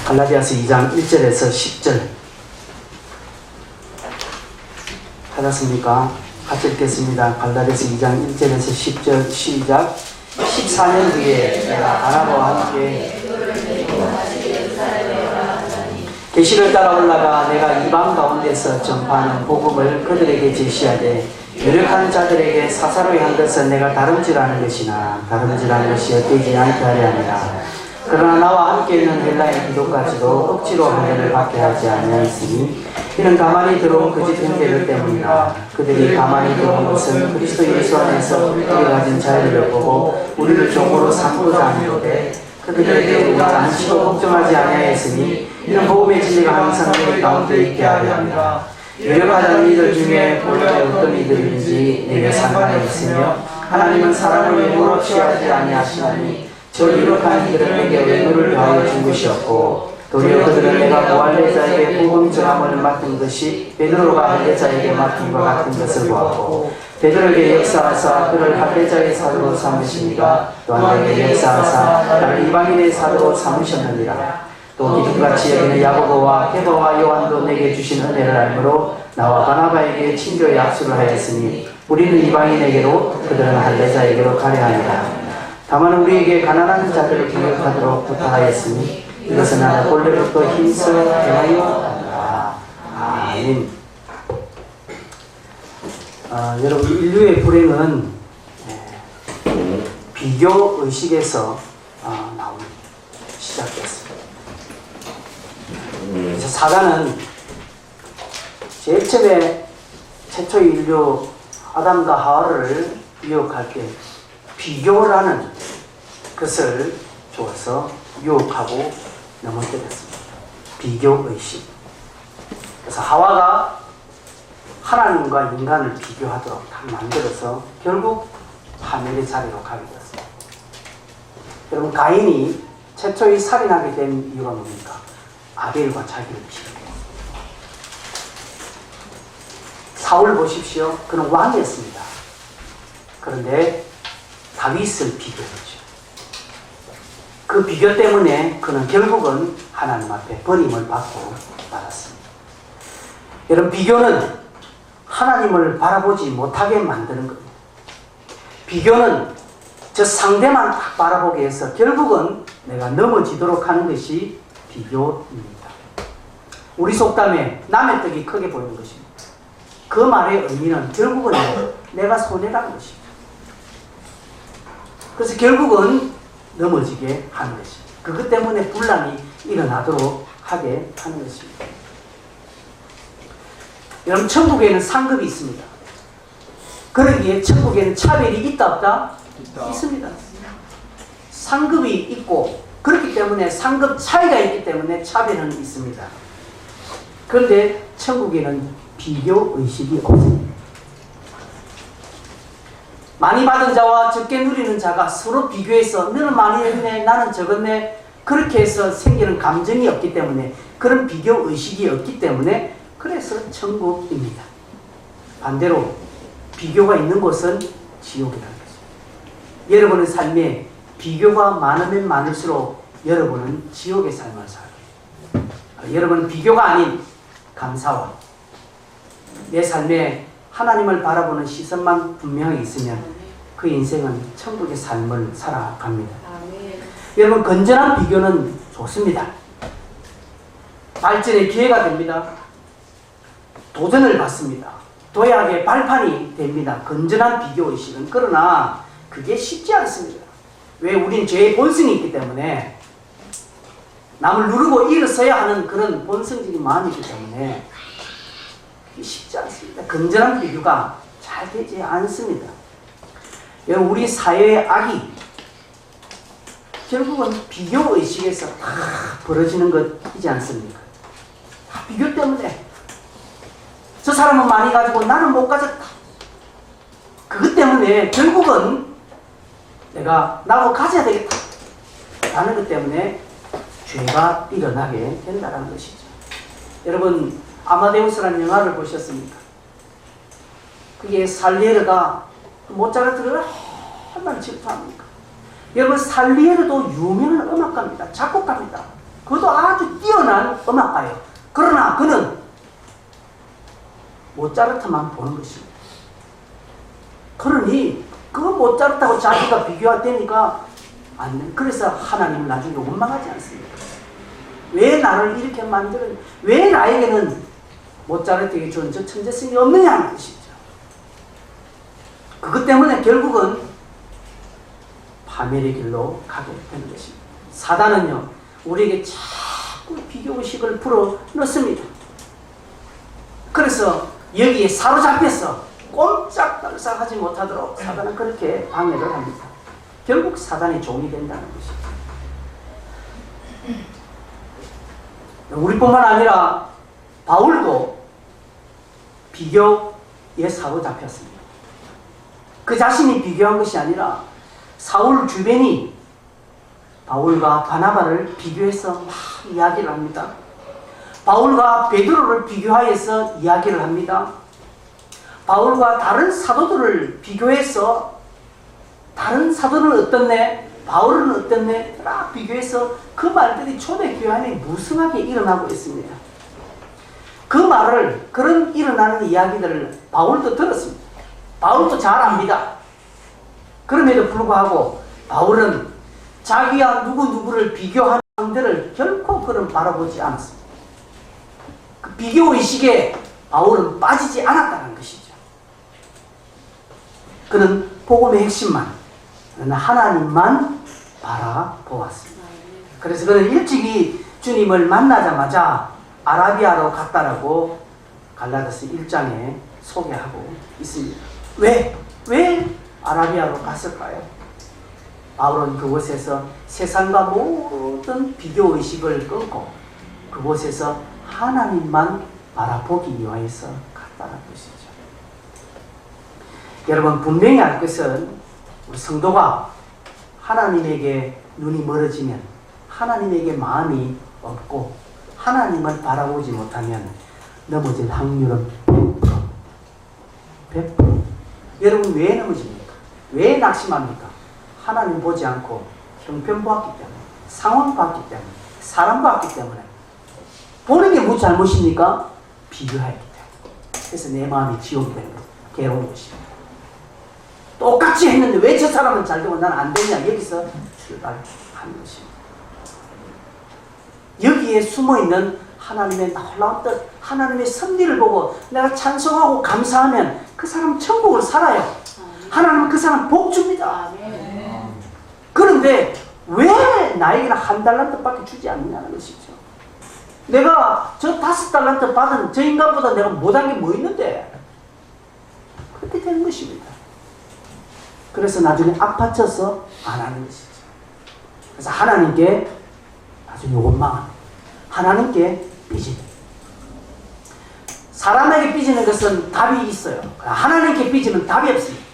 갈라디아서 2장 1절에서 10절 찾았습니까? 같이 읽겠습니다. 갈라디아서 2장 1절에서 10절 시작. 14년 뒤에 내가 바나바와 함께 계시를 따라 올라가 내가 이방 가운데서 전파하는 복음을 그들에게 제시하되 유력한 자들에게 사사로이 한 것은 내가 다름질하는 것이나 다름질하는 것이 엇되지 않게 하려 함이라. 그러나 나와 함께 있는 헬라인 기도까지도 억지로 하면을 받게 하지 아니하였으니 이는 가만히 들어온 거짓 형제들 때문이라. 그들이 가만히 들어온 것은 그리스도 예수 안에서 우리가 가진 자유를 보고 우리를 종으로 삼고자 하는데 그들에게 우리가 안치고 걱정하지 아니하였으니 이는 복음의 진리가 항상 우리 가운데 있게 하려 합니다. 유력하다는 이들 중에 본래 어떤 이들인지 내게 상관이 있으며 하나님은 사람을 외모로 취하지 아니하시나니 저 유력한 이들은 내게 외모를 더하여 준 것이 없고 도리어 그들은 내가 보할례자에게 복음 전함을 맡은 것이 베드로가 할례자에게 맡은 것 같은 것을 보았고 베드로에게 역사하사 그를 할례자의 사도로 삼으시니가 또한 내게 역사하사 나를 이방인의 사도로 삼으셨느니라. 또 기둥같이 여기는 야고보와 베드로와 요한도 내게 주신 은혜를 알므로 나와 바나바에게 친교의 약속을 하였으니 우리는 이방인에게로 그들은 할례자에게로 가려 하니라. 다만 우리에게 가난한 자들을 기억하도록 부탁하였으니 이것은 나는 본래부터 힘써 행하여 한다. 아멘. 여러분, 인류의 불행은 비교 의식에서 시작됐습니다. 그래서 사단은 제일 처음에 최초의 인류 아담과 하와를 유혹할 때 비교를 하는 것을 주어서 유혹하고 넘어뜨렸습니다. 비교의식. 그래서 하와가 하나님과 인간을 비교하도록 다 만들어서 결국 하늘의 자리로 가게 되었습니다. 여러분, 가인이 최초의 살인하게 된 이유가 뭡니까? 아벨과 자기를 비교해요. 사울 보십시오. 그는 왕이었습니다. 그런데 다윗을 비교했죠. 그 비교 때문에 그는 결국은 하나님 앞에 버림을 받고 말았습니다. 여러분, 비교는 하나님을 바라보지 못하게 만드는 겁니다. 비교는 저 상대만 딱 바라보게 해서 결국은 내가 넘어지도록 하는 것이 비교입니다. 우리 속담에 남의 떡이 크게 보이는 것입니다. 그 말의 의미는 결국은 내가 손해라는 것입니다. 그래서 결국은 넘어지게 하는 것입니다. 그것 때문에 분란이 일어나도록 하게 하는 것입니다. 여러분, 천국에는 상급이 있습니다. 그러기에 천국에는 차별이 있다 없다? 있습니다. 상급이 있고 그렇기 때문에 상급 차이가 있기 때문에 차별은 있습니다. 그런데 천국에는 비교의식이 없습니다. 많이 받은 자와 적게 누리는 자가 서로 비교해서 너는 많이 했네, 나는 적었네, 그렇게 해서 생기는 감정이 없기 때문에, 그런 비교의식이 없기 때문에 그래서 천국입니다. 반대로 비교가 있는 곳은 지옥이라는 거죠. 여러분의 삶에 비교가 많으면 많을수록 여러분은 지옥의 삶을 살아요. 여러분은 비교가 아닌 감사와 내 삶에 하나님을 바라보는 시선만 분명히 있으면 그 인생은 천국의 삶을 살아갑니다. 아멘. 여러분, 건전한 비교는 좋습니다. 발전의 기회가 됩니다. 도전을 받습니다. 도약의 발판이 됩니다. 건전한 비교의식은. 그러나 그게 쉽지 않습니다. 왜? 우린 죄의 본성이 있기 때문에 남을 누르고 일어서야 하는 그런 본성적인 마음이 있기 때문에 쉽지 않습니다. 건전한 비교가 잘 되지 않습니다. 여러분, 우리 사회의 악이 결국은 비교의식에서 다 벌어지는 것이지 않습니까? 다 비교 때문에 저 사람은 많이 가지고 나는 못 가졌다. 그것 때문에 결국은 내가 나도 가져야 되겠다 라는 것 때문에 죄가 일어나게 된다는 것이죠. 여러분, 아마데우스라는 영화를 보셨습니까? 그게 살리에르가 모차르트를 얼마나 질투합니까? 여러분, 살리에르도 유명한 음악가입니다. 작곡가입니다. 그것도 아주 뛰어난 음악가예요. 그러나 그는 모차르트만 보는 것입니다. 그러니 그 모차르트하고 자기가 비교되니까 안 돼. 그래서 하나님은 나중에 원망하지 않습니까? 왜 나를 이렇게 만드는, 왜 나에게는 모차르트에게 준 저 천재성이 없느냐 하는 것이죠. 그것 때문에 결국은 파멸의 길로 가게 되는 것입니다. 사단은요, 우리에게 자꾸 비교의식을 불어 넣습니다. 그래서 여기에 사로잡혀서 꼼짝달싹하지 못하도록 사단은 그렇게 방해를 합니다. 결국 사단의 종이 된다는 것이죠. 우리뿐만 아니라 바울도 비교에 사로잡혔습니다. 그 자신이 비교한 것이 아니라 사울 주변이 바울과 바나바를 비교해서 막 이야기를 합니다. 바울과 베드로를 비교하여서 이야기를 합니다. 바울과 다른 사도들을 비교해서 다른 사도는 어떻네? 바울은 어떻네? 딱 비교해서 그 말들이 초대교회 안에 무성하게 일어나고 있습니다. 그 말을, 그런 일어나는 이야기들을 바울도 들었습니다. 바울도 잘 압니다. 그럼에도 불구하고 바울은 자기와 누구를 비교하는 상대를 결코 그는 바라보지 않았습니다. 그 비교의식에 바울은 빠지지 않았다는 것이죠. 그는 복음의 핵심만, 하나님만 바라보았습니다. 그래서 그는 일찍이 주님을 만나자마자 아라비아로 갔다라고 갈라디아서 1장에 소개하고 있습니다. 왜 아라비아로 갔을까요? 바울은 그곳에서 세상과 모든 비교의식을 끊고 그곳에서 하나님만 바라보기 위하여서 갔다는 것이죠. 여러분, 분명히 알 것은 우리 성도가 하나님에게 눈이 멀어지면, 하나님에게 마음이 없고 하나님을 바라보지 못하면 넘어질 확률은 100%. 100%. 여러분, 왜 넘어집니까? 왜 낙심합니까? 하나님 보지 않고 형편 보았기 때문에, 상황 봤기 때문에, 사람 봤기 때문에. 보는 게 뭐 잘못입니까? 비교했기 때문에. 그래서 내 마음이 지옥이 되는 거예요. 괴로운 것입니다. 똑같이 했는데 왜 저 사람은 잘 되고 나는 안 되냐? 여기서 출발하는 것입니다. 여기에 숨어있는 하나님의 놀라운 뜻, 하나님의 섭리를 보고 내가 찬송하고 감사하면 그 사람 천국을 살아요. 하나님은 그 사람 복 줍니다. 그런데 왜 나에게는 한 달란트밖에 주지 않느냐는 것이죠. 내가 저 5달란트 받은 저 인간보다 내가 못한 게 뭐 있는데, 그렇게 되는 것입니다. 그래서 나중에 앞받쳐서 안 하는 것이죠. 그래서 하나님께 나중에 원망합니다. 하나님께 삐집니다. 사람에게 삐지는 것은 답이 있어요. 하나님께 삐지면 답이 없습니다.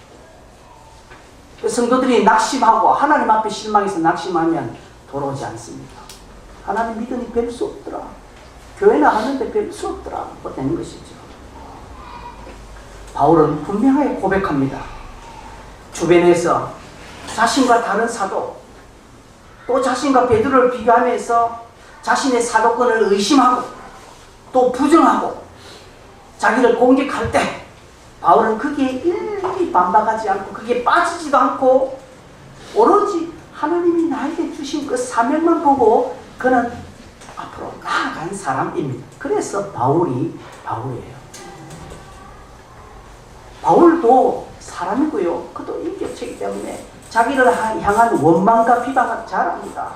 성도들이 낙심하고 하나님 앞에 실망해서 낙심하면 돌아오지 않습니다. 하나님 믿으니 별 수 없더라. 교회 나가는데 별 수 없더라. 뭐 되는 것이죠. 바울은 분명하게 고백합니다. 주변에서 자신과 다른 사도, 또 자신과 베드로를 비교하면서 자신의 사도권을 의심하고 또 부정하고 자기를 공격할 때 바울은 거기에 일일이 반박하지 않고 거기에 빠지지도 않고 오로지 하나님이 나에게 주신 그 사명만 보고 그는 앞으로 나아간 사람입니다. 그래서 바울이에요. 바울도 사람이고요. 그도 인격체이기 때문에 자기를 향한 원망과 비방을 잘합니다.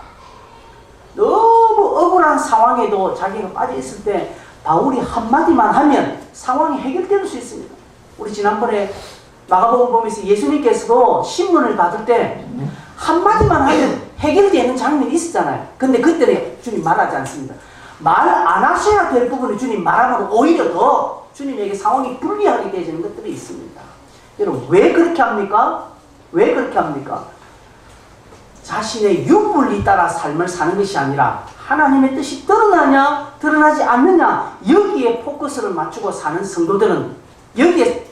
너무 억울한 상황에도 자기가 빠져있을 때 바울이 한마디만 하면 상황이 해결될 수 있습니다. 우리 지난번에 마가복음 보면서 예수님께서도 신문을 받을 때 한마디만 하면 해결되는 장면이 있었잖아요. 근데 그때는 주님 말하지 않습니다. 말 안 하셔야 될 부분을 주님 말하면 오히려 더 주님에게 상황이 불리하게 되어지는 것들이 있습니다. 여러분, 왜 그렇게 합니까? 왜 그렇게 합니까? 자신의 육물리 따라 삶을 사는 것이 아니라 하나님의 뜻이 드러나냐 드러나지 않느냐, 여기에 포커스를 맞추고 사는 성도들은, 여기에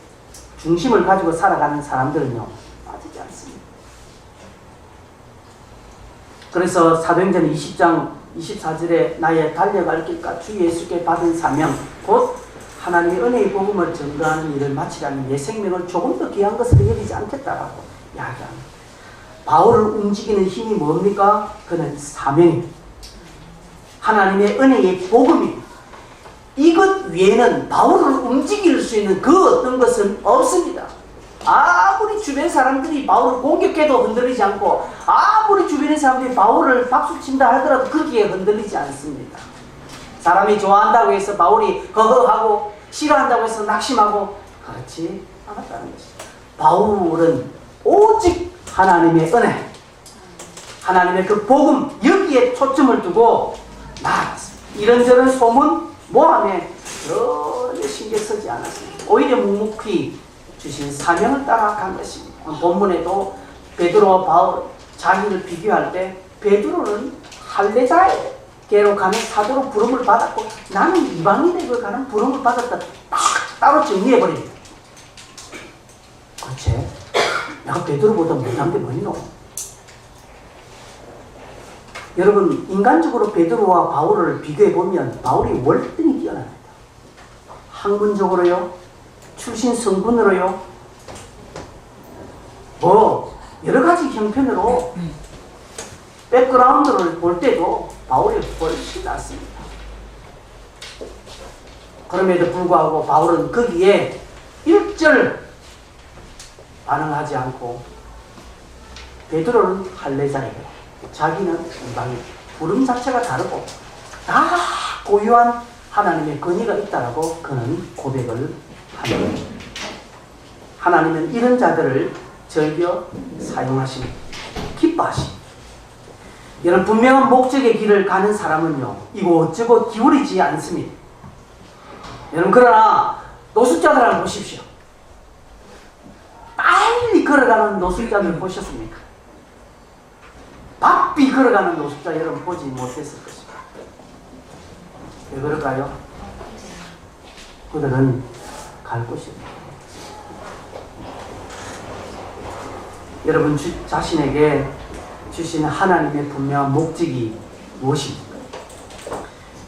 중심을 가지고 살아가는 사람들은요, 빠지지 않습니다. 그래서 사도행전 20장 24절에 나의 달려갈 길과 주 예수께 받은 사명 곧 하나님의 은혜의 복음을 전가하는 일을 마치라니 내 생명을 조금 더 귀한 것으로 여기지 않겠다라고 이야기합니다. 바울을 움직이는 힘이 뭡니까? 그는 사명입니다. 하나님의 은혜의 복음입니다. 이것 외에는 바울을 움직일 수 있는 그 어떤 것은 없습니다. 아무리 주변 사람들이 바울을 공격해도 흔들리지 않고 아무리 주변의 사람들이 바울을 박수친다 하더라도 그렇게 흔들리지 않습니다. 사람이 좋아한다고 해서 바울이 허허하고 싫어한다고 해서 낙심하고 그렇지 않았다는 것입니다. 바울은 오직 하나님의 은혜, 하나님의 그 복음 여기에 초점을 두고 나아갔습니다. 이런저런 소문 모함에 전혀 신경 쓰지 않았습니다. 오히려 묵묵히 주신 사명을 따라간 것입니다. 본문에도 베드로와 바울 자기를 비교할 때 베드로는 할례자에게로 가는 사도로 부름을 받았고 나는 이방인에게 가는 부름을 받았다. 딱 따로 정리해버립니다. 그렇지? 내가 베드로보다 못한 게 뭐있노? 여러분 인간적으로 베드로와 바울을 비교해보면 바울이 월등히 뛰어납니다. 학문적으로요, 출신 성분으로요, 뭐 여러가지 형편으로 백그라운드를 볼 때도 바울이 훨씬 낫습니다. 그럼에도 불구하고 바울은 거기에 일절 반응하지 않고 베드로는 할례자예요. 자기는 이방인. 부름 자체가 다르고 다 고유한 하나님의 권위가 있다라고 그는 고백을 합니다. 하나님은 이런 자들을 즐겨 사용하시고 기뻐하십니다. 이런 분명한 목적의 길을 가는 사람은요 이곳저곳 기울이지 않습니다. 여러분 그러나 노숙자들을 보십시오. 빨리 걸어가는 노숙자들 보셨습니까? 바삐 걸어가는 노숙자 여러분 보지 못했을 것입니다. 왜 그럴까요? 그들은 갈 곳이 없습니다. 여러분 자신에게 주신 하나님의 분명한 목적이 무엇입니까?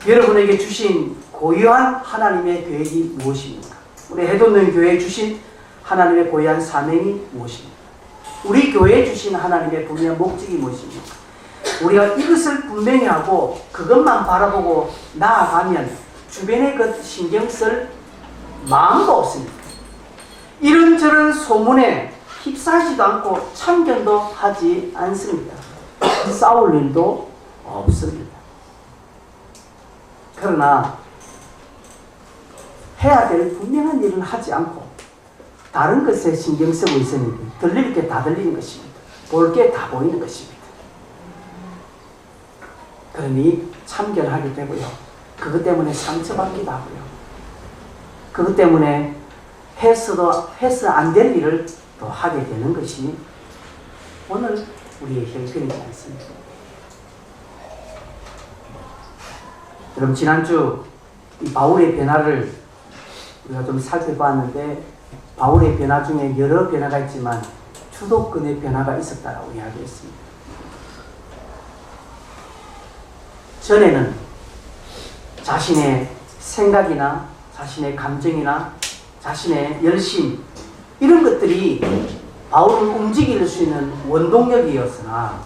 여러분에게 주신 고유한 하나님의 계획이 무엇입니까? 우리 해돋는 교회에 주신 하나님의 고유한 사명이 무엇입니까? 우리 교회에 주신 하나님의 분명한 목적이 무엇입니까? 우리가 이것을 분명히 하고 그것만 바라보고 나아가면 주변에 그 신경 쓸 마음도 없습니다. 이런저런 소문에 휩싸이지도 않고 참견도 하지 않습니다. 싸울 일도 없습니다. 그러나 해야 될 분명한 일을 하지 않고 다른 것에 신경 쓰고 있으니 들릴 게 다 들리는 것입니다. 볼 게 다 보이는 것입니다. 그러니 참견하게 되고요. 그것 때문에 상처받기도 하고요. 그것 때문에 해서 안 될 일을 또 하게 되는 것이 오늘 우리의 형편이지 않습니까? 여러분 지난주 이 바울의 변화를 우리가 좀 살펴봤는데 바울의 변화 중에 여러 변화가 있지만 주도권의 변화가 있었다고 이야기했습니다. 전에는 자신의 생각이나 자신의 감정이나 자신의 열심 이런 것들이 바울을 움직일 수 있는 원동력이었으나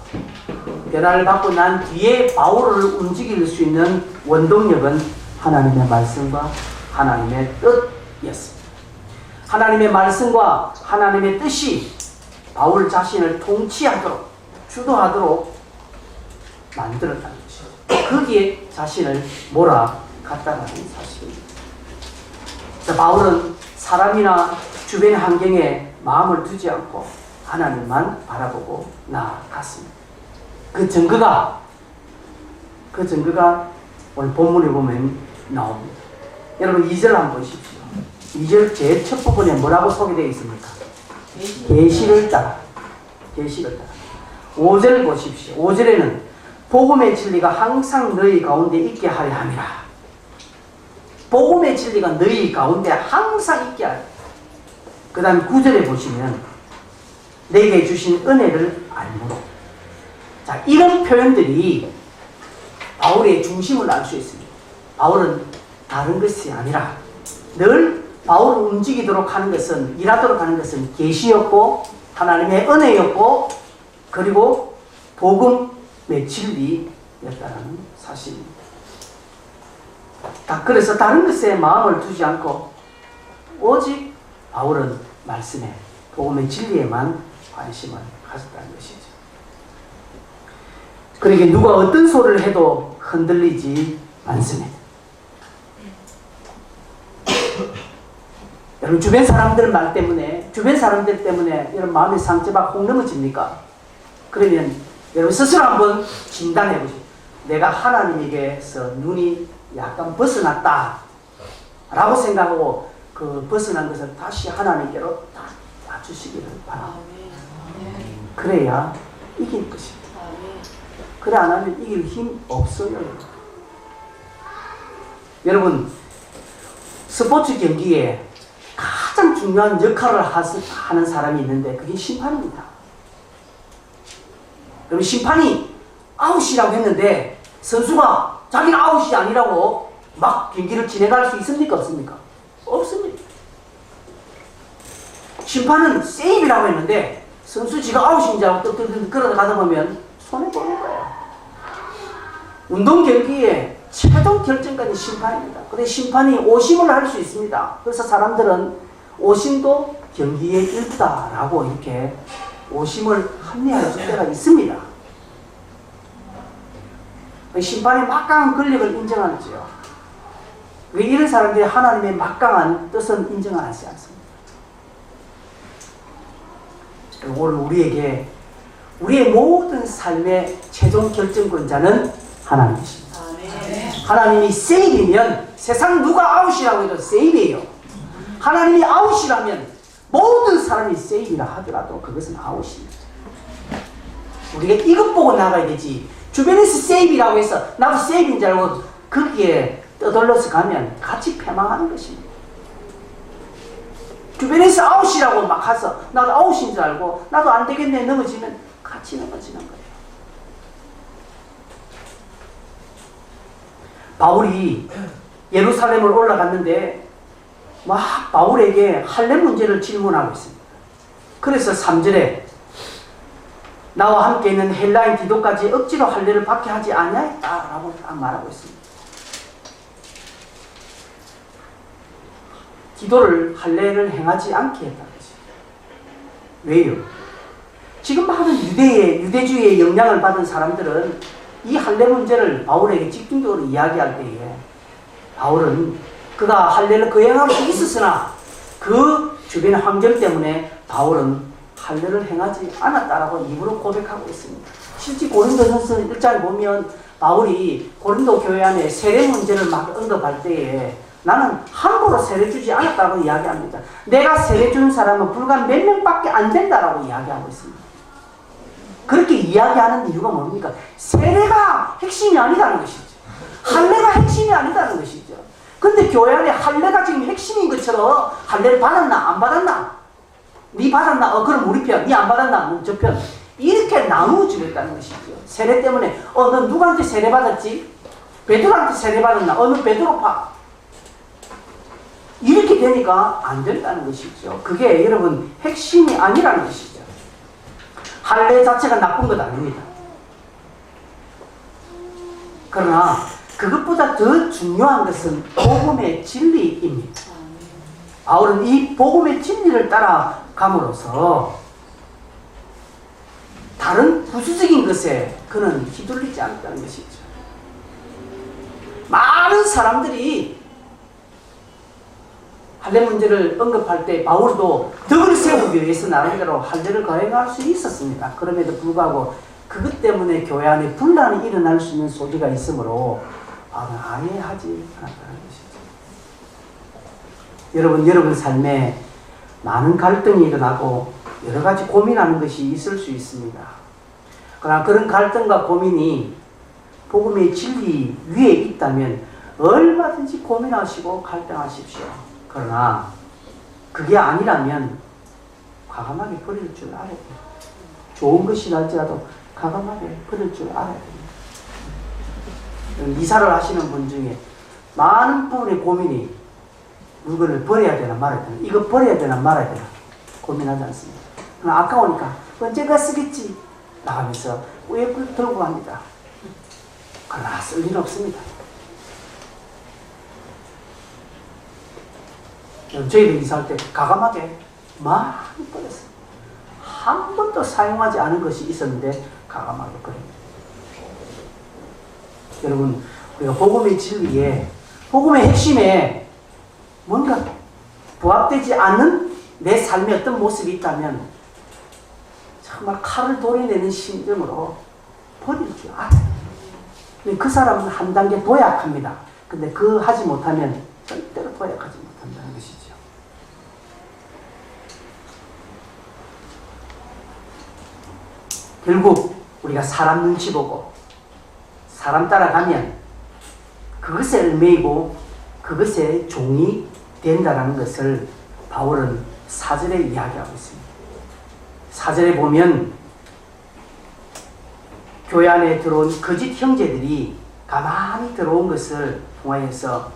변화를 받고 난 뒤에 바울을 움직일 수 있는 원동력은 하나님의 말씀과 하나님의 뜻이었습니다. 하나님의 말씀과 하나님의 뜻이 바울 자신을 통치하도록 주도하도록 만들었다는 것이죠. 거기에 자신을 몰아갔다는 사실입니다. 바울은 사람이나 주변 환경에 마음을 두지 않고 하나님만 바라보고 나아갔습니다. 그 증거가 오늘 본문에 보면 나옵니다. 여러분 2절 한번 보십시오. 2절 제일 첫 부분에 뭐라고 소개되어 있습니까? 계시를 따라. 5절 보십시오. 5절에는 복음의 진리가 항상 너희 가운데 있게 하려 함이라. 복음의 진리가 너희 가운데 항상 있게 하려. 그 다음 9절에 보시면 내게 주신 은혜를 알므로. 자, 이런 표현들이 바울의 중심을 알 수 있습니다. 바울은 다른 것이 아니라 늘 바울을 움직이도록 하는 것은, 일하도록 하는 것은 계시였고 하나님의 은혜였고 그리고 복음의 진리였다는 사실입니다. 그래서 다른 것에 마음을 두지 않고 오직 바울은 말씀에, 복음의 진리에만 관심을 가졌다는 것이죠. 그러니까 누가 어떤 소리를 해도 흔들리지 않습니다. 여러분 주변 사람들 말 때문에, 주변 사람들 때문에 여러분 마음의 상처가 혹 넘어집니까? 그러면 여러분 스스로 한번 진단해 보십시오. 내가 하나님에게서 눈이 약간 벗어났다 라고 생각하고 그 벗어난 것을 다시 하나님께로 다 놔주시기를 바랍니다. 그래야 이길 것입니다. 그래 안 하면 이길 힘 없어요. 여러분 스포츠 경기에 가장 중요한 역할을 하는 사람이 있는데 그게 심판입니다. 그럼 심판이 아웃이라고 했는데 선수가 자기는 아웃이 아니라고 막 경기를 진행할 수 있습니까? 없습니까? 없습니다. 심판은 세이브라고 했는데 선수 지가 아웃인 줄 알고 끌어가다 보면 손해보는 거예요. 운동 경기에 최종 결정까지 심판입니다. 그런데 심판이 오심을 할 수 있습니다. 그래서 사람들은 오심도 경기의 일부다라고 이렇게 오심을 합리화할 때가 있습니다. 심판의 막강한 권력을 인정하지요. 왜 이런 사람들이 하나님의 막강한 뜻은 인정하지 않습니다. 오늘 우리에게 우리의 모든 삶의 최종 결정권자는 하나님이십니다. 하나님이 세이브면 세상 누가 아웃이라고 해도 세이브예요. 하나님이 아웃이라면 모든 사람이 세이브라 하더라도 그것은 아웃입니다. 우리가 이것 보고 나가야 되지. 주변에서 세이브라고 해서 나도 세이브인 줄 알고 거기에 떠돌려서 가면 같이 패망하는 것입니다. 주변에서 아웃이라고 막 해서 나도 아웃인 줄 알고 나도 안 되겠네 넘어지면 같이 넘어지는 거예요. 바울이 예루살렘을 올라갔는데 막 바울에게 할례 문제를 질문하고 있습니다. 그래서 3절에 나와 함께 있는 헬라인 디도까지 억지로 할례를 받게 하지 아니하였다라고 말하고 있습니다. 디도를 할례를 행하지 않게 했다는 것입니다. 왜요? 지금 많은 유대주의의 영향을 받은 사람들은 이 할례 문제를 바울에게 집중적으로 이야기할 때에 바울은 그가 할례를 거행할 수 있었으나 그 주변의 환경 때문에 바울은 할례를 행하지 않았다라고 입으로 고백하고 있습니다. 실제 고린도전서 1장에 보면 바울이 고린도 교회 안에 세례 문제를 막 언급할 때에 나는 함부로 세례 주지 않았다고 이야기합니다. 내가 세례 준 사람은 불과 몇 명밖에 안 된다라고 이야기하고 있습니다. 그렇게 이야기하는 이유가 뭡니까? 세례가 핵심이 아니다는 것이죠. 할례가 핵심이 아니다는 것이죠. 근데 교회 안에 할례가 지금 핵심인 것처럼 할례를 받았나 안 받았나? 니 받았나? 그럼 우리 편. 니 안 받았나? 저 편. 이렇게 나누어지겠다는 것이죠. 세례 때문에 너 누구한테 세례 받았지? 베드로한테 세례 받았나? 너 베드로파. 이렇게 되니까 안 된다는 것이죠. 그게 여러분 핵심이 아니라는 것이죠. 할례 자체가 나쁜 것 아닙니다. 그러나 그것보다 더 중요한 것은 복음의 진리입니다. 바울은 이 복음의 진리를 따라감으로써 다른 부수적인 것에 그는 휘둘리지 않았다는 것이죠. 많은 사람들이 할례 문제를 언급할 때 바울도 덕을 세우기 위해서 나름대로 할례를 거행할 수 있었습니다. 그럼에도 불구하고 그것 때문에 교회 안에 분란이 일어날 수 있는 소지가 있으므로 아예 하지 않았다는 것이죠. 여러분 삶에 많은 갈등이 일어나고 여러 가지 고민하는 것이 있을 수 있습니다. 그러나 그런 갈등과 고민이 복음의 진리 위에 있다면 얼마든지 고민하시고 갈등하십시오. 그러나 그게 아니라면 과감하게 버릴 줄 알아야 돼요. 좋은 것이 날지라도 과감하게 버릴 줄 알아야 됩니다. 이사를 하시는 분 중에 많은 분의 고민이 물건을 버려야 되나 말아야 되나, 이거 버려야 되나 말아야 되나 고민하지 않습니다. 아까우니까 언젠가 쓰겠지 나가면서 왜 들고 갑니다. 그러나 쓸 일은 없습니다. 저희들 이사할 때 가감하게 많이 버렸어요. 한 번도 사용하지 않은 것이 있었는데 가감하게 버립니다. 여러분, 우리가 복음의 진리에, 복음의 핵심에 뭔가 부합되지 않는 내 삶의 어떤 모습이 있다면 정말 칼을 도려내는 심정으로 버릴 줄 알아요. 그 사람은 한 단계 도약합니다. 근데 그 하지 못하면 절대로 도약하지 못한다는 것이죠. 결국 우리가 사람 눈치 보고 사람 따라가면 그것에 얽매이고 그것에 종이 된다는 것을 바울은 4절에 이야기하고 있습니다. 4절에 보면 교회 안에 들어온 거짓 형제들이 가만히 들어온 것을 통하여서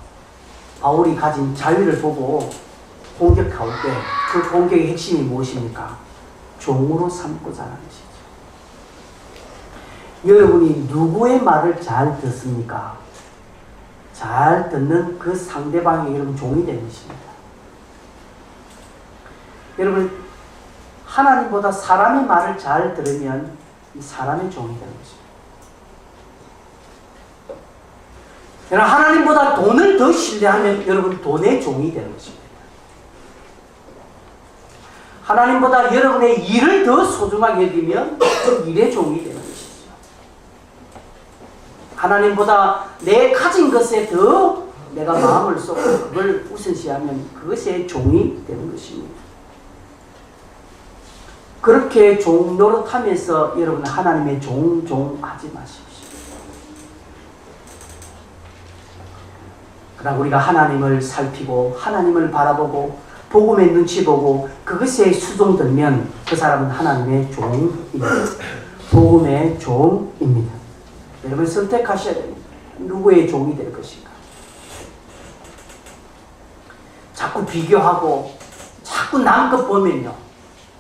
바울이 가진 자유를 보고 공격할 때 그 공격의 핵심이 무엇입니까? 종으로 삼고자 하는 것이죠. 여러분이 누구의 말을 잘 듣습니까? 잘 듣는 그 상대방이 여러분 종이 되는 것입니다. 여러분, 하나님보다 사람의 말을 잘 들으면 이 사람의 종이 되는 것입니다. 여러분, 하나님보다 돈을 더 신뢰하면 여러분 돈의 종이 되는 것입니다. 하나님보다 여러분의 일을 더 소중하게 여기면 그 일의 종이 되는 것이죠. 하나님보다 내 가진 것에 더 내가 마음을 쏟고 그걸 우선시하면 그것의 종이 되는 것입니다. 그렇게 종 노릇하면서 여러분 하나님의 종하지 마십시오. 그러나 우리가 하나님을 살피고 하나님을 바라보고 복음의 눈치 보고 그것에 수종들면 그 사람은 하나님의 종입니다. 복음의 종입니다. 여러분 선택하셔야 됩니다. 누구의 종이 될 것인가? 자꾸 비교하고 자꾸 남 것 보면요,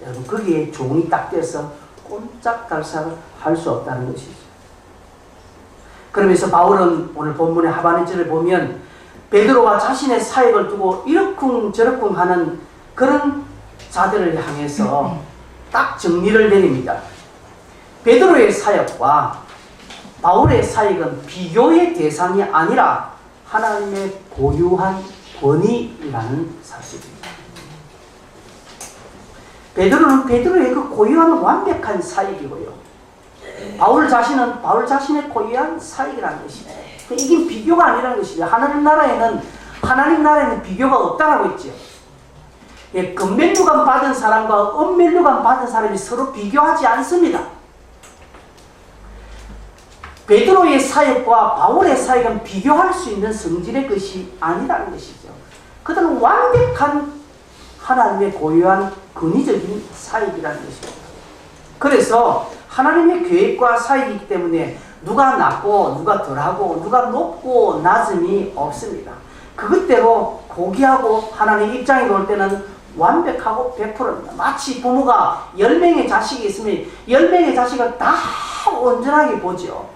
여러분 거기에 종이 딱 떼서 꼼짝달싹을 할 수 없다는 것이죠. 그러면서 바울은 오늘 본문의 하반의 절을 보면 베드로와 자신의 사역을 두고 이러쿵저러쿵 하는 그런 자들을 향해서 딱 정리를 내립니다. 베드로의 사역과 바울의 사역은 비교의 대상이 아니라 하나님의 고유한 권위라는 사실입니다. 베드로는 베드로의 그 고유한 완벽한 사역이고요, 바울 자신은 바울 자신의 고유한 사역이라는 것입니다. 이게 비교가 아니라는 것이죠. 하나님 나라에는 비교가 없다라고 했죠. 예, 금면류관 받은 사람과 은면류관 받은 사람이 서로 비교하지 않습니다. 베드로의 사역과 바울의 사역은 비교할 수 있는 성질의 것이 아니라는 것이죠. 그들은 완벽한 하나님의 고유한 근위적인 사역이라는 것입니다. 그래서 하나님의 계획과 사역이기 때문에 누가 낮고 누가 덜하고 누가 높고 낮음이 없습니다. 그것대로 고귀하고 하나님 입장에 볼 때는 완벽하고 100%입니다. 마치 부모가 10명의 자식이 있으면 10명의 자식을 다 온전하게 보죠.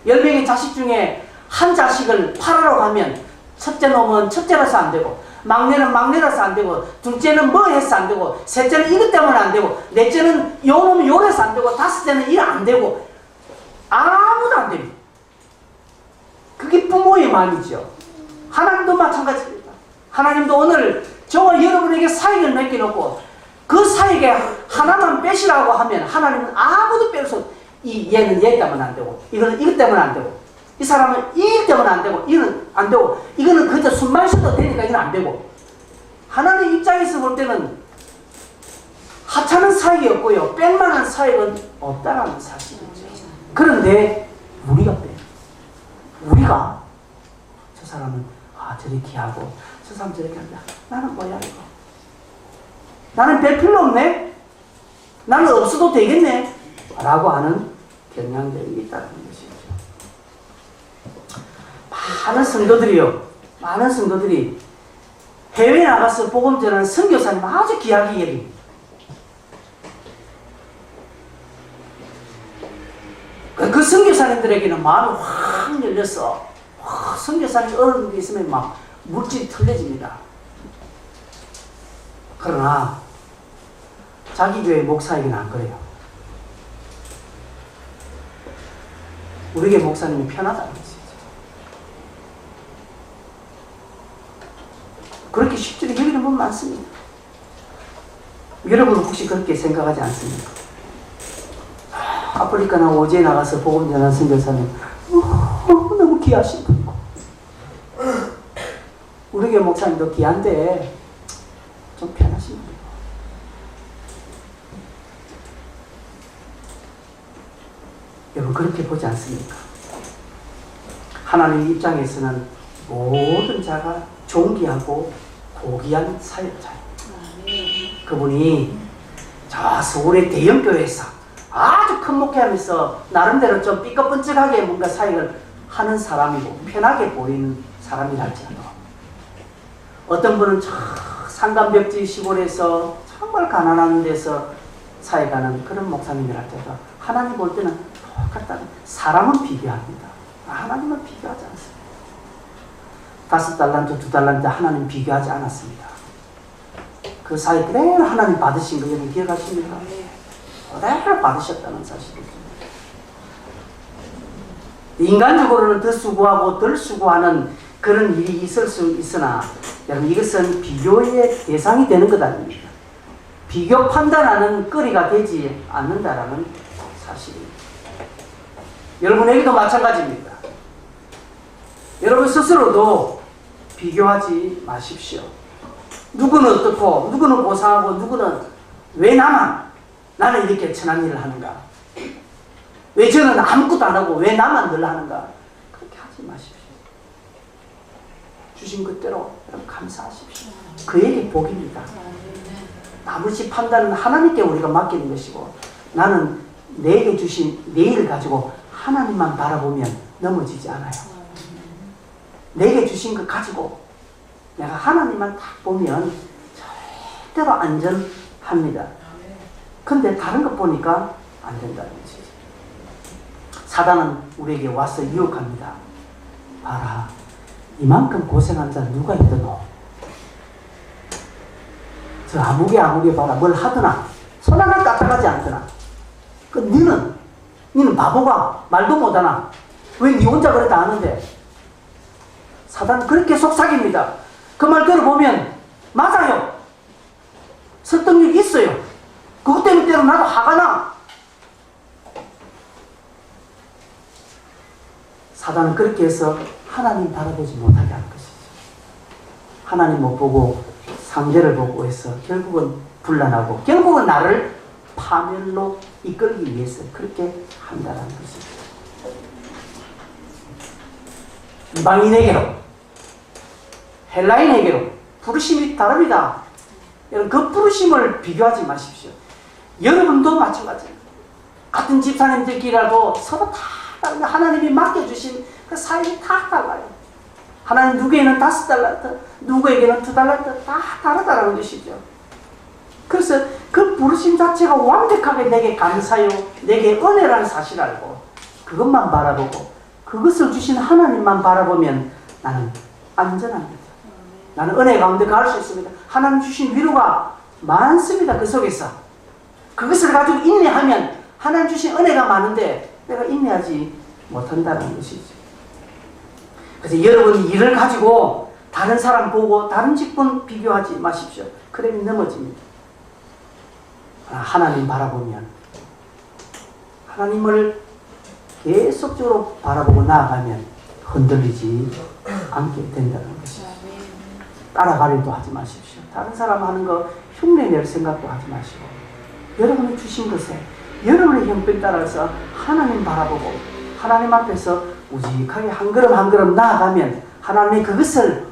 10명의 자식 중에 한 자식을 팔아러 가면 첫째 놈은 첫째라서 안 되고, 막내는 막내라서 안 되고, 둘째는 뭐 해서 안 되고, 셋째는 이것 때문에 안 되고, 넷째는 요 놈은 요래서 안 되고, 다섯째는 일 안 되고, 아무도 안 됩니다. 그게 부모의 마음이죠. 하나님도 마찬가지입니다. 하나님도 오늘 저와 여러분에게 사역을 맡겨놓고 그 사역에 하나만 빼시라고 하면 하나님은 아무도 뺄 수 없어요. 얘는 얘 때문에 안 되고, 이거는 이것 때문에 안 되고, 이 사람은 이 때문에 안 되고, 이거는 안 되고, 이거는 그저 숨만 쉬어도 되니까 이건 안 되고. 하나님 입장에서 볼 때는 하찮은 사역이 없고요, 뺄만한 사역은 없다는 사실이죠. 그런데 우리가 빼요. 우리가 저 사람은 저렇게 하고 저 사람 저렇게 한다. 나는 뭐야 이거? 나는 별 필요 없네? 나는 없어도 되겠네? 라고 하는 겨냥되어 있다는 것이죠. 많은 성도들이 해외에 나가서 복음 전하는 선교사님 아주 귀하게 여깁니다. 그 선교사님들에게는 마음이 확 열려서 선교사님 어려운 게 있으면 막 물질이 틀려집니다. 그러나 자기 교회 목사에게는 안 그래요. 우리 교회 목사님이 편하다는 것이죠. 그렇게 쉽게 여기는 분 많습니다. 여러분은 혹시 그렇게 생각하지 않습니까? 아프리카나 오지에 나가서 복음 전하는 선교사님 너무 귀하신 분이고 우리 교회 목사님도 귀한데 좀 편하신 분이고 여러분 그렇게 보지 않습니까? 하나님 입장에서는 모든 자가 존귀하고 고귀한 사역자예요. 그분이 저 서울의 대형교회에서 아주 큰 목회하면서 나름대로 좀 삐까뻔쩍하게 뭔가 사역을 하는 사람이고 편하게 보이는 사람이랄지라도 어떤 분은 저 산간벽지 시골에서 정말 가난한 데서 사역하는 그런 목사님이랄지라도 하나님 볼 때는 똑같다는 사람은 비교합니다. 하나님은 비교하지 않습니다. 5달란트, 2달란트 하나님 비교하지 않았습니다. 그 사이 그대로 하나님 받으신 거 여러분 기억하십니까? 그대로 받으셨다는 사실이죠. 인간적으로는 더 수고하고 덜 수고하는 그런 일이 있을 수 있으나 여러분 이것은 비교의 대상이 되는 것 아닙니다. 비교 판단하는 거리가 되지 않는다라는 사실입니다. 여러분에게도 마찬가지입니다. 여러분 스스로도 비교하지 마십시오. 누구는 어떻고 누구는 고상하고 누구는 왜 나는 이렇게 천한 일을 하는가? 왜 저는 아무것도 안 하고 왜 나만 늘 하는가? 그렇게 하지 마십시오. 주신 그대로 여러분 감사하십시오. 그에게 복입니다. 나머지 판단은 하나님께 우리가 맡기는 것이고 나는 내게 주신 내 일을 가지고 하나님만 바라보면 넘어지지 않아요. 내게 주신 것 가지고 내가 하나님만 딱 보면 절대로 안전합니다. 근데 다른 것 보니까 안 된다는 것이죠. 사단은 우리에게 와서 유혹합니다. 봐라, 이만큼 고생한 자 누가 있더노? 저 아무개 봐라, 뭘 하더나? 손 하나 까딱하지 않더나? 그 니는 바보가 말도 못하나? 왜 니 혼자 그래 다 아는데? 사단은 그렇게 속삭입니다. 그 말 들어보면 맞아요. 설득력이 있어요. 그것 때문에 나도 화가 나. 사단은 그렇게 해서 하나님 바라보지 못하게 하는 것이죠. 하나님 못 보고 상대를 보고 해서 결국은 분란하고 결국은 나를 파멸로 이끌기 위해서 그렇게 한다는 것이죠. 이방인에게로 헬라인에게로 부르심이 다릅니다. 여러분 그 부르심을 비교하지 마십시오. 여러분도 마찬가지입니다. 같은 집사님들끼리라도 서로 다 다른 하나님이 맡겨주신 그 사역이 다 달라요. 하나님 누구에게는 5달란트, 누구에게는 2달란트 다 다르다는 것이죠. 그래서 그 부르심 자체가 완벽하게 내게 감사요, 내게 은혜라는 사실을 알고 그것만 바라보고 그것을 주신 하나님만 바라보면 나는 안전합니다. 나는 은혜 가운데 갈 수 있습니다. 하나님 주신 위로가 많습니다. 그 속에서 그것을 가지고 인내하면 하나님 주신 은혜가 많은데 내가 인내하지 못한다는 것이죠. 그래서 여러분이 일을 가지고 다른 사람 보고 다른 직분 비교하지 마십시오. 그러면 넘어집니다. 하나님 바라보면 하나님을 계속적으로 바라보고 나아가면 흔들리지 않게 된다는 것이죠. 따라가려도 하지 마십시오. 다른 사람 하는 거 흉내낼 생각도 하지 마시고 여러분이 주신 것에 여러분의 형편 따라서 하나님 바라보고 하나님 앞에서 우직하게 한 걸음 한 걸음 나아가면 하나님이 그것을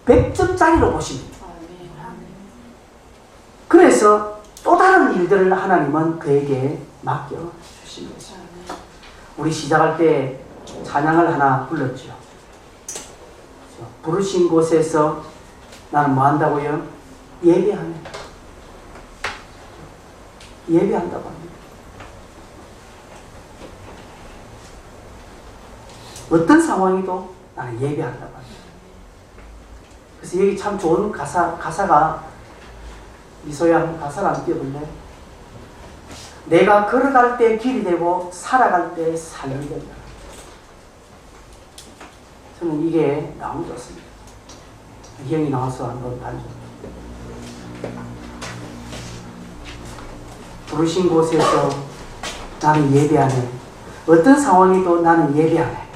100점짜리로 보십니다. 그래서 또 다른 일들을 하나님은 그에게 맡겨주신 것입니다. 우리 시작할 때 찬양을 하나 불렀죠. 부르신 곳에서 나는 뭐 한다고요? 예배하네. 예배한다고 합니다. 어떤 상황이도 나는 예배한다고 합니다. 그래서 여기 참 좋은 가사가 미소야 한번 가사를 안 띄워볼래? 내가 걸어갈 때 길이 되고 살아갈 때 삶이 된다. 저는 이게 너무 좋습니다. 형이 나와서 한번 단조. 부르신 곳에서 나는 예배하네. 어떤 상황이도 나는 예배하네.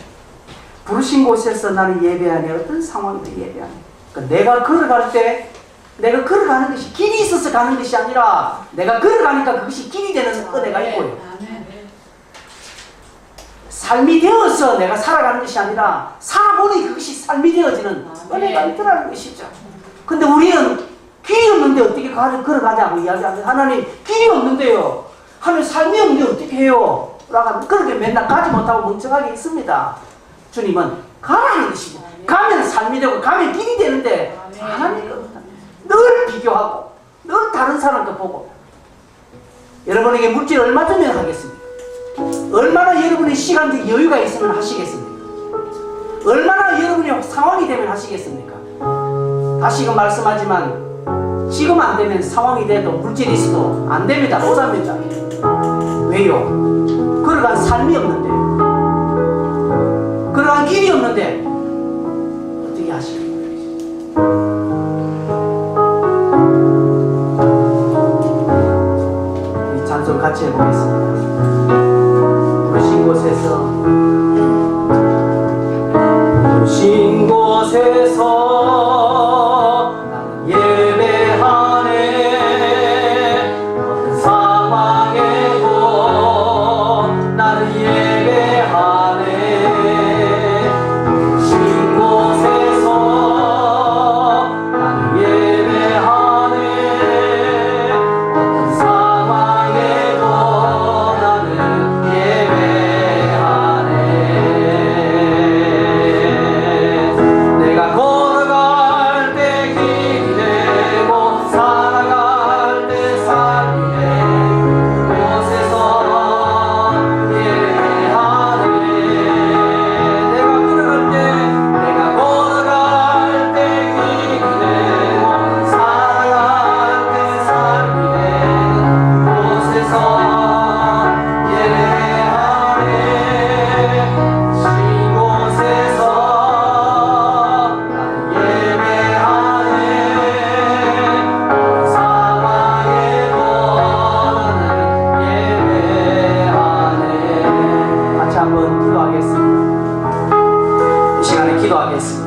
부르신 곳에서 나는 예배하네. 어떤 상황이도 예배하네. 그러니까 내가 걸어갈 때 내가 걸어가는 것이 길이 있어서 가는 것이 아니라 내가 걸어가니까 그것이 길이 되는 은혜가 있고요. 삶이 되어서 내가 살아가는 것이 아니라 살아보니 그것이 삶이 되어지는 은혜가 있더라는 것이죠. 근데 우리는 길이 없는데 어떻게 걸어가냐고 이야기하면 하나님 길이 없는데요. 하나님 삶이 없는데 어떻게 해요? 라고 그렇게 맨날 가지 못하고 멍청하게 있습니다. 주님은 가라는 것이고 가면 삶이 되고 가면 길이 되는데 하나님은 늘 비교하고 늘 다른 사람도 보고 여러분에게 물질 얼마 주면 하겠습니까? 얼마나 여러분의 시간적 여유가 있으면 하시겠습니까? 얼마나 여러분의 상황이 되면 하시겠습니까? 다시금 말씀하지만 지금 안 되면 상황이 돼도 물질이 있어도 안 됩니다. 못합니다. 왜요? 걸어간 삶이 없는데 걸어간 길이 없는데 어떻게 하십니까? 이 찬송 같이 해보겠습니다. 부르신 곳에서 나는 예배하네. 어떤 상황에도 나는 예배하네. 부르신 곳에서 나는 예배하네. 어떤 상황에도 나는 예배하네. 내가 걸어갈 때 길이 되고 살아갈 때 삶이 돼. 곳에서 예배하네. 내가 걸어갈 때 길이 되고 살아갈 때 삶이 되는 곳에서 예배하네. 신 곳에서 나는 예배하네. 사방에도 나는 예배하네. 같이 한번 기도하겠습니다. 이 시간에 기도하겠습니다.